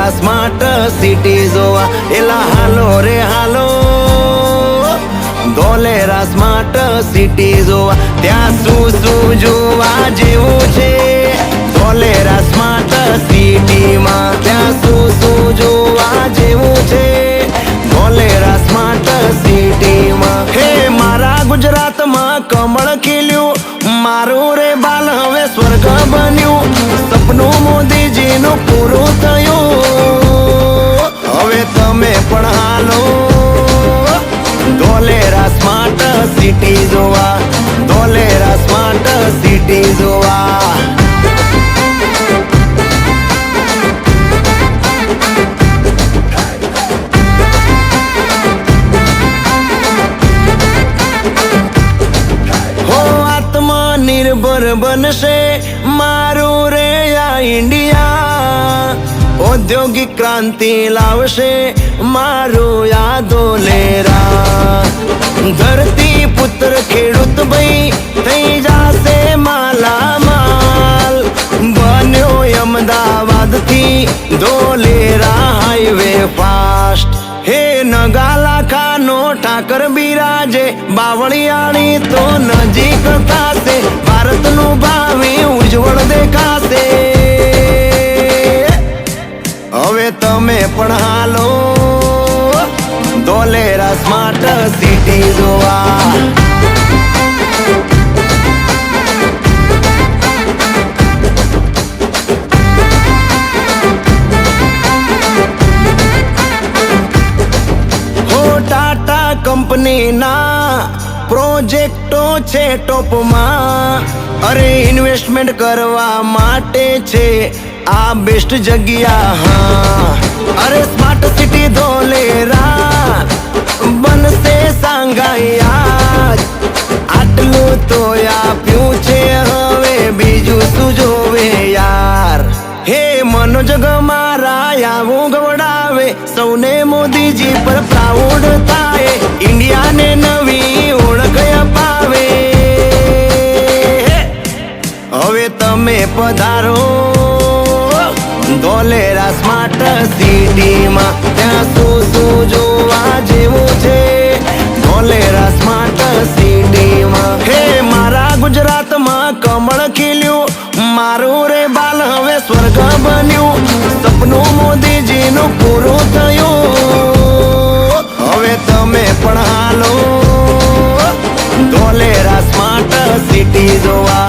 Dholera smart city જોવા એલા હાલો રે હાલો ધોલેરા સ્માર્ટ સિટી જોવા ત્યાં શું જોવા જેવું છે ધોલેરા સ્માર્ટ સિટીમાં ત્યાં શું જોવા જેવું છે ધોલેરા સ્માર્ટ સિટીમાં હે મારા ગુજરાતમાં કમળ ખીલ્યું મારું રે બાલ હવે સ્વર્ગ બન્યું સપનું મોદીજીનું પૂરું થયું હવે તમે પણ હાલો ધોલેરા સ્માર્ટ સિટી જોવા ધોલેરા સ્માર્ટ સિટી જોવા નિર્ભર બનશે મારું રે આ ઇન્ડિયા ઔદ્યોગિક ક્રાંતિ લાવશે મારું આ ધોલેરા ધરતી પુત્ર ખેડૂત ભાઈ થઈ જશે માલામાલ બન્યો અમદાવાદ થી ધોલેરા હાઈવે ફાસ્ટ હે નગાલા ખાનો ઠાકર બિરાજે બાવળિયાણી તો નજીક થશે ભારતનું ભાવિ ઉજ્જવળ દેખાશે હવે તમે પણ હાલો ધોલેરા સ્માર્ટ સિટી જોવા કંપનીના પ્રોજેક્ટો છે ટોપમાં અરે ઇન્વેસ્ટમેન્ટ કરવા માટે છે આ બેસ્ટ જગ્યા હા અરે સ્માર્ટ સિટી ધોલેરા બનશે સાંગાઈ આટલું તો આપ્યું છે હવે બીજું શું જોવે યાર હે મનોજ મારા આવું ગવડાવે સૌને મોદીજી પર પ્રાઉડ થાય ઇન્ડિયાને નવી ઓળખ અપાવે હવે તમે પધારો ધોલેરા સ્માર્ટ સિટીમાં ત્યાં શું જોવા જેવું છે ધોલેરા સ્માર્ટ સિટીમાં હે મારા ગુજરાતમાં કમળ ખીલ્યું મારું રે બાલ હવે સ્વર્ગ બન્યું સપનું મોદીજીનું પૂરું થયું હવે તમે પણ હાલો ધોલેરા સ્માર્ટ સિટી જોવા